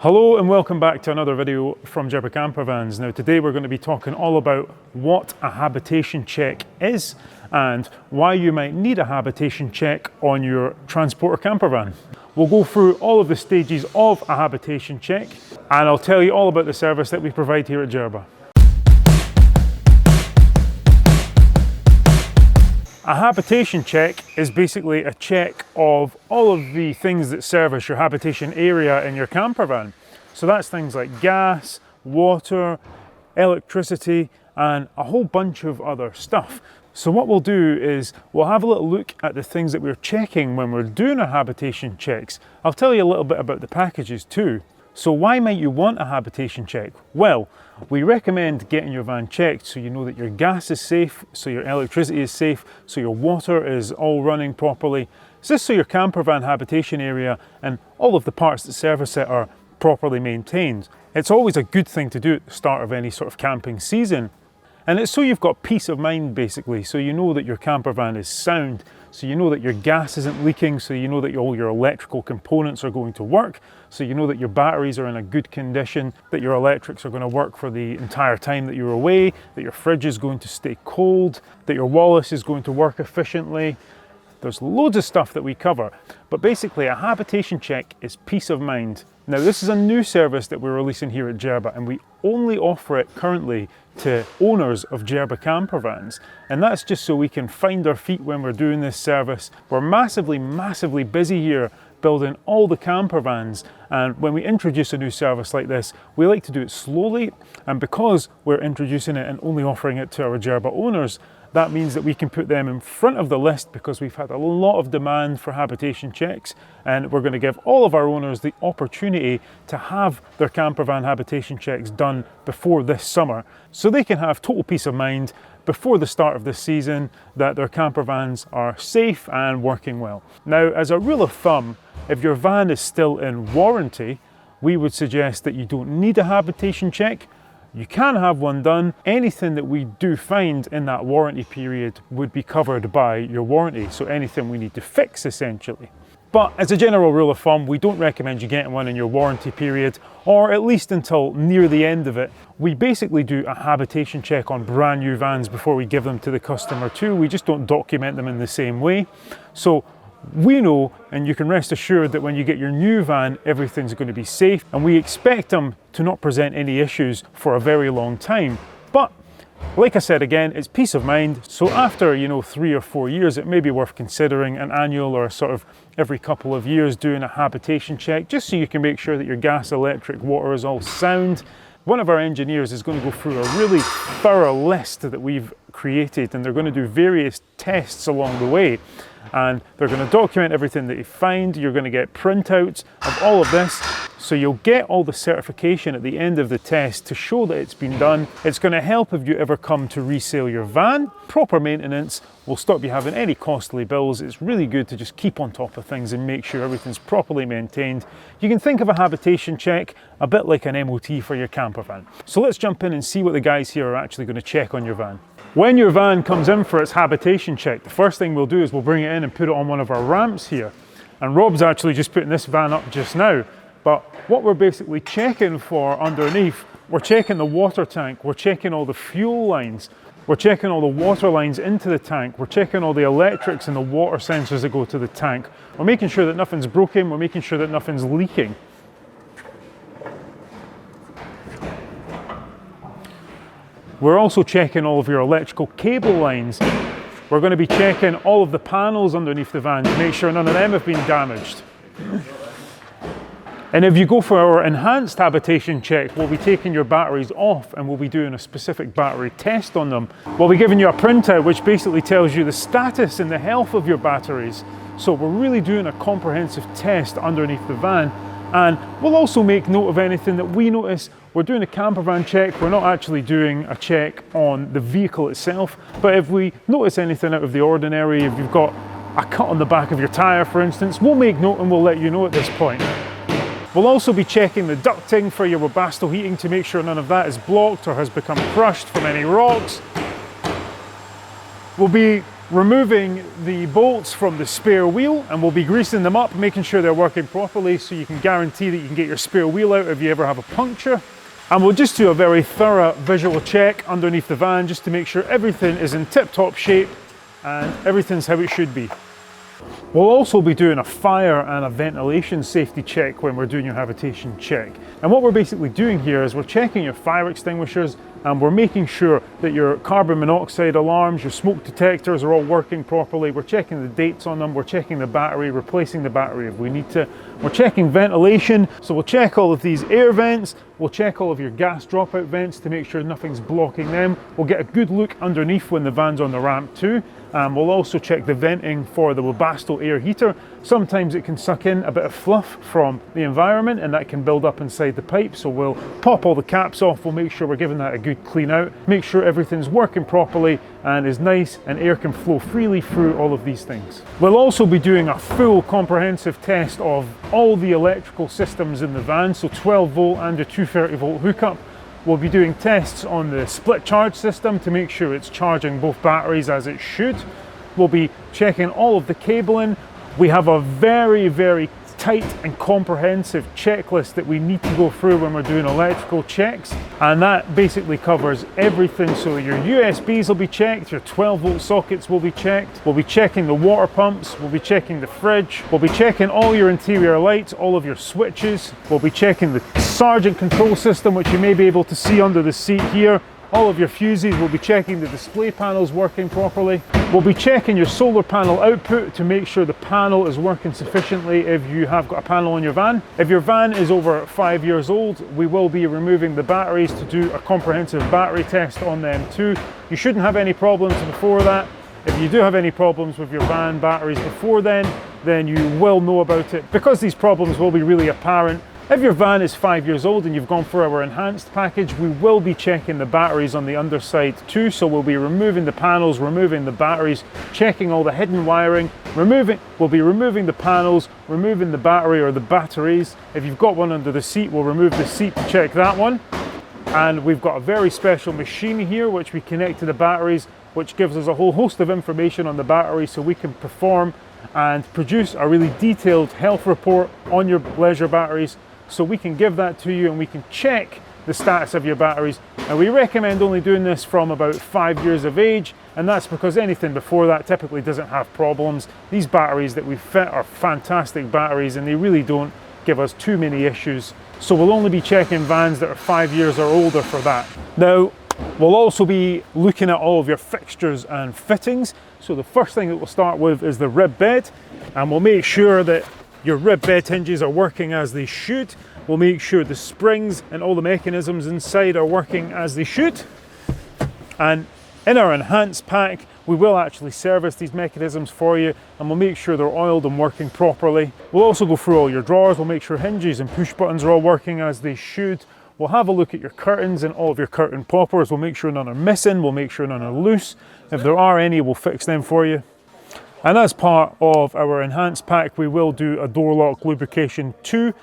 Hello and welcome back to another video from Jerba Campervans. Now today we're going to be talking all about what a habitation check is and why you might need a habitation check on your Transporter campervan. We'll go through all of the stages of a habitation check and I'll tell you all about the service that we provide here at Jerba. A habitation check is basically a check of all of the things that service your habitation area in your campervan. So that's things like gas, water, electricity, and a whole bunch of other stuff. So what we'll do is we'll have a little look at the things that we're checking when we're doing our habitation checks. I'll tell you a little bit about the packages too. So why might you want a habitation check? Well, we recommend getting your van checked so you know that your gas is safe, so your electricity is safe, so your water is all running properly. It's just so your campervan habitation area and all of the parts that service it are properly maintained. It's always a good thing to do at the start of any sort of camping season. And it's so you've got peace of mind basically, so you know that your campervan is sound, so you know that your gas isn't leaking, so you know that all your electrical components are going to work, so you know that your batteries are in a good condition, that your electrics are going to work for the entire time that you're away, that your fridge is going to stay cold, that your Wallace is going to work efficiently. There's loads of stuff that we cover, but basically a habitation check is peace of mind. Now this is a new service that we're releasing here at Jerba and we only offer it currently to owners of Jerba Campervans, and that's just so we can find our feet when we're doing this service. We're massively busy here building all the campervans, and when we introduce a new service like this we like to do it slowly, and because we're introducing it and only offering it to our Jerba owners, that means that we can put them in front of the list because we've had a lot of demand for habitation checks, and we're going to give all of our owners the opportunity to have their campervan habitation checks done before this summer, so they can have total peace of mind before the start of this season that their campervans are safe and working well. Now, as a rule of thumb, if your van is still in warranty, we would suggest that you don't need a habitation check. You can have one done. Anything that we do find in that warranty period would be covered by your warranty, so anything we need to fix essentially. But as a general rule of thumb, we don't recommend you getting one in your warranty period, or at least until near the end of it. We basically do a habitation check on brand new vans before we give them to the customer too. We just don't document them in the same way. So we know, and you can rest assured, that when you get your new van, everything's going to be safe, and we expect them to not present any issues for a very long time. But like I said again, it's peace of mind. So after 3 or 4 years, it may be worth considering an annual or sort of every couple of years doing a habitation check, just so you can make sure that your gas, electric, water is all sound. One of our engineers is going to go through a really thorough list that we've created, and they're going to do various tests along the way, and they're going to document everything that you find. You're going to get printouts of all of this, so you'll get all the certification at the end of the test to show that it's been done. It's going to help if you ever come to resale your van. Proper maintenance will stop you having any costly bills. It's really good to just keep on top of things and make sure everything's properly maintained. You can think of a habitation check a bit like an MOT for your campervan. So let's jump in and see what the guys here are actually going to check on your van. When your van comes in for its habitation check, the first thing we'll do is we'll bring it in and put it on one of our ramps here. And Rob's actually just putting this van up just now. But what we're basically checking for underneath, we're checking the water tank, we're checking all the fuel lines, we're checking all the water lines into the tank, we're checking all the electrics and the water sensors that go to the tank. We're making sure that nothing's broken, we're making sure that nothing's leaking. We're also checking all of your electrical cable lines. We're going to be checking all of the panels underneath the van to make sure none of them have been damaged. And if you go for our enhanced habitation check, we'll be taking your batteries off and we'll be doing a specific battery test on them. We'll be giving you a printout which basically tells you the status and the health of your batteries. So we're really doing a comprehensive test underneath the van, and we'll also make note of anything that we notice. We're doing a campervan check, we're not actually doing a check on the vehicle itself, but if we notice anything out of the ordinary, if you've got a cut on the back of your tyre for instance, we'll make note and we'll let you know at this point. We'll also be checking the ducting for your Webasto heating to make sure none of that is blocked or has become crushed from any rocks. We'll be removing the bolts from the spare wheel, and we'll be greasing them up, making sure they're working properly so you can guarantee that you can get your spare wheel out if you ever have a puncture. And we'll just do a very thorough visual check underneath the van just to make sure everything is in tip-top shape and everything's how it should be. We'll also be doing a fire and a ventilation safety check when we're doing your habitation check. And what we're basically doing here is we're checking your fire extinguishers, and we're making sure that your carbon monoxide alarms, your smoke detectors are all working properly. We're checking the dates on them, we're checking the battery, replacing the battery if we need to. We're checking ventilation, so we'll check all of these air vents, we'll check all of your gas dropout vents to make sure nothing's blocking them. We'll get a good look underneath when the van's on the ramp too. We'll also check the venting for the Webasto air heater. Sometimes it can suck in a bit of fluff from the environment and that can build up inside the pipe, so we'll pop all the caps off, we'll make sure we're giving that a good clean out, make sure everything's working properly and is nice and air can flow freely through all of these things. We'll also be doing a full comprehensive test of all the electrical systems in the van, so 12 volt and a 230 volt hookup. We'll be doing tests on the split charge system to make sure it's charging both batteries as it should. We'll be checking all of the cabling. We have a very tight and comprehensive checklist that we need to go through when we're doing electrical checks, and that basically covers everything. So your USBs will be checked, your 12 volt sockets will be checked, we'll be checking the water pumps, we'll be checking the fridge, we'll be checking all your interior lights, all of your switches, we'll be checking the Sergeant control system, which you may be able to see under the seat here, all of your fuses. We'll be checking the display panels working properly. We'll be checking your solar panel output to make sure the panel is working sufficiently if you have got a panel on your van. If your van is over 5 years old, we will be removing the batteries to do a comprehensive battery test on them too. You shouldn't have any problems before that. If you do have any problems with your van batteries before then you will know about it, because these problems will be really apparent. If your van is 5 years old and you've gone for our enhanced package, we will be checking the batteries on the underside too. So we'll be removing the panels, removing the batteries, checking all the hidden wiring, we'll be removing the panels, removing the battery or the batteries. If you've got one under the seat, we'll remove the seat to check that one. And we've got a very special machine here which we connect to the batteries, which gives us a whole host of information on the battery, so we can perform and produce a really detailed health report on your leisure batteries. So we can give that to you and we can check the status of your batteries. And we recommend only doing this from about 5 years of age, and that's because anything before that typically doesn't have problems. These batteries that we fit are fantastic batteries and they really don't give us too many issues. So we'll only be checking vans that are 5 years or older for that. Now, we'll also be looking at all of your fixtures and fittings. So the first thing that we'll start with is the rib bed, and we'll make sure that your rib bed hinges are working as they should. We'll make sure the springs and all the mechanisms inside are working as they should. And in our enhanced pack, we will actually service these mechanisms for you, and we'll make sure they're oiled and working properly. We'll also go through all your drawers. We'll make sure hinges and push buttons are all working as they should. We'll have a look at your curtains and all of your curtain poppers. We'll make sure none are missing. We'll make sure none are loose. If there are any, we'll fix them for you. And as part of our enhanced pack, we will do a door lock lubrication too.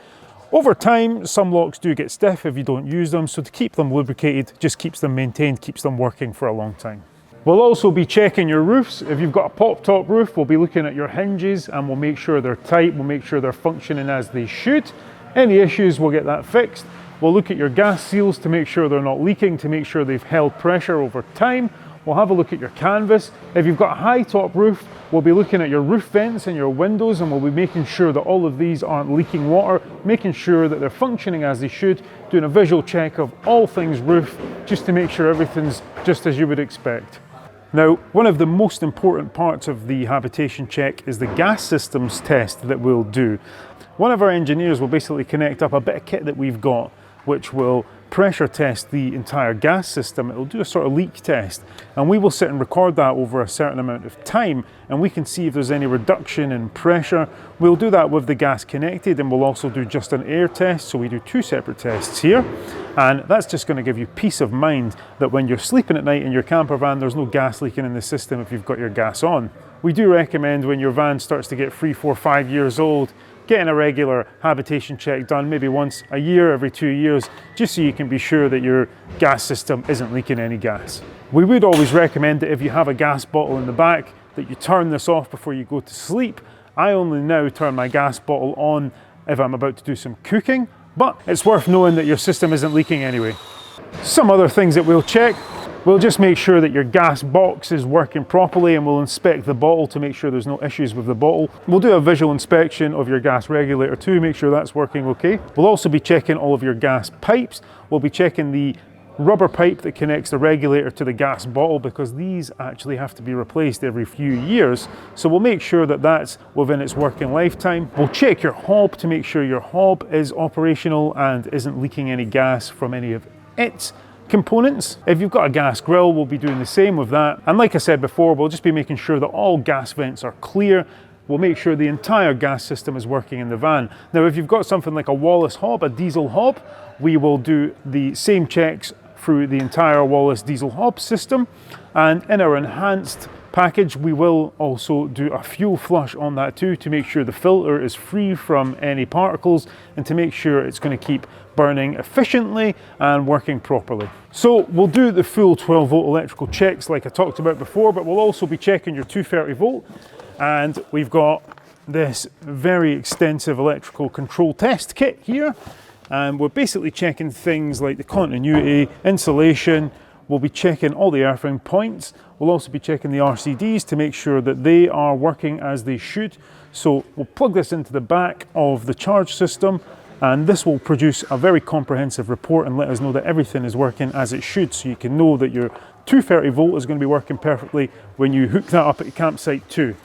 Over time, some locks do get stiff if you don't use them, so to keep them lubricated just keeps them maintained, keeps them working for a long time. We'll also be checking your roofs. If you've got a pop top roof, we'll be looking at your hinges and we'll make sure they're tight, we'll make sure they're functioning as they should. Any issues, we'll get that fixed. We'll look at your gas seals to make sure they're not leaking, to make sure they've held pressure over time. We'll have a look at your canvas. If you've got a high top roof, we'll be looking at your roof vents and your windows, and we'll be making sure that all of these aren't leaking water, making sure that they're functioning as they should, doing a visual check of all things roof, just to make sure everything's just as you would expect. Now, one of the most important parts of the habitation check is the gas systems test that we'll do. One of our engineers will basically connect up a bit of kit that we've got, which will pressure test the entire gas system. It'll do a sort of leak test, and we will sit and record that over a certain amount of time, and we can see if there's any reduction in pressure. We'll do that with the gas connected, and we'll also do just an air test. So we do two separate tests here, and that's just going to give you peace of mind that when you're sleeping at night in your camper van, there's no gas leaking in the system if you've got your gas on. We do recommend when your van starts to get 3, 4, 5 years old, getting a regular habitation check done, maybe once a year, every 2 years, just so you can be sure that your gas system isn't leaking any gas. We would always recommend that if you have a gas bottle in the back, that you turn this off before you go to sleep. I only now turn my gas bottle on if I'm about to do some cooking, but it's worth knowing that your system isn't leaking anyway. Some other things that we'll check, we'll just make sure that your gas box is working properly, and we'll inspect the bottle to make sure there's no issues with the bottle. We'll do a visual inspection of your gas regulator too, make sure that's working okay. We'll also be checking all of your gas pipes. We'll be checking the rubber pipe that connects the regulator to the gas bottle, because these actually have to be replaced every few years. So we'll make sure that that's within its working lifetime. We'll check your hob to make sure your hob is operational and isn't leaking any gas from any of its components. If you've got a gas grill, we'll be doing the same with that. And like I said before, we'll just be making sure that all gas vents are clear. We'll make sure the entire gas system is working in the van. Now, if you've got something like a Wallace hob, a diesel hob, we will do the same checks through the entire Wallace diesel hob system. And in our enhanced package, we will also do a fuel flush on that too, to make sure the filter is free from any particles and to make sure it's going to keep burning efficiently and working properly. So we'll do the full 12 volt electrical checks like I talked about before, but we'll also be checking your 230 volt. And we've got this very extensive electrical control test kit here. And we're basically checking things like the continuity, insulation. We'll be checking all the earthing points. We'll also be checking the RCDs to make sure that they are working as they should. So we'll plug this into the back of the charge system, and this will produce a very comprehensive report and let us know that everything is working as it should, so you can know that your 230 volt is going to be working perfectly when you hook that up at your campsite too.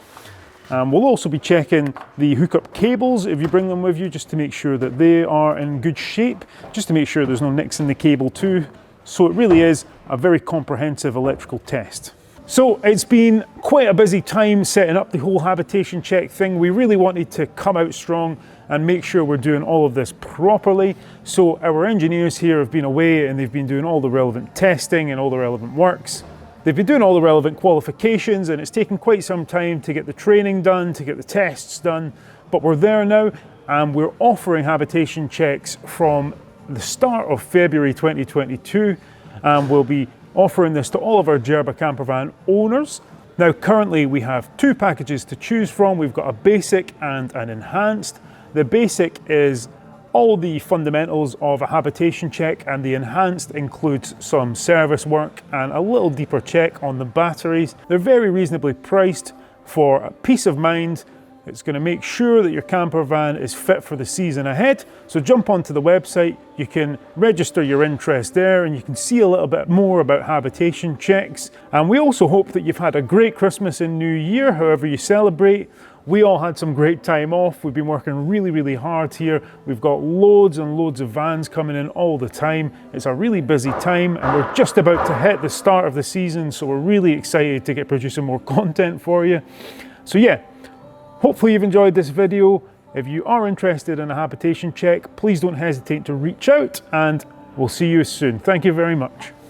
We'll also be checking the hookup cables if you bring them with you, just to make sure that they are in good shape, just to make sure there's no nicks in the cable too. So it really is a very comprehensive electrical test. So it's been quite a busy time setting up the whole Habitation Check thing. We really wanted to come out strong and make sure we're doing all of this properly. So our engineers here have been away and they've been doing all the relevant testing and all the relevant works. They've been doing all the relevant qualifications, and it's taken quite some time to get the training done, to get the tests done, but we're there now, and we're offering habitation checks from the start of February 2022, and we'll be offering this to all of our Jerba Campervan owners. Now currently we have two packages to choose from. We've got a basic and an enhanced. The basic is all the fundamentals of a habitation check, and the enhanced includes some service work and a little deeper check on the batteries. They're very reasonably priced for peace of mind. It's going to make sure that your camper van is fit for the season ahead. So jump onto the website, you can register your interest there, and you can see a little bit more about habitation checks. And we also hope that you've had a great Christmas and New Year, however you celebrate. We all had some great time off. We've been working really, really hard here. We've got loads and loads of vans coming in all the time. It's a really busy time, and we're just about to hit the start of the season, so we're really excited to get producing more content for you. So yeah, hopefully you've enjoyed this video. If you are interested in a habitation check, please don't hesitate to reach out, and we'll see you soon. Thank you very much.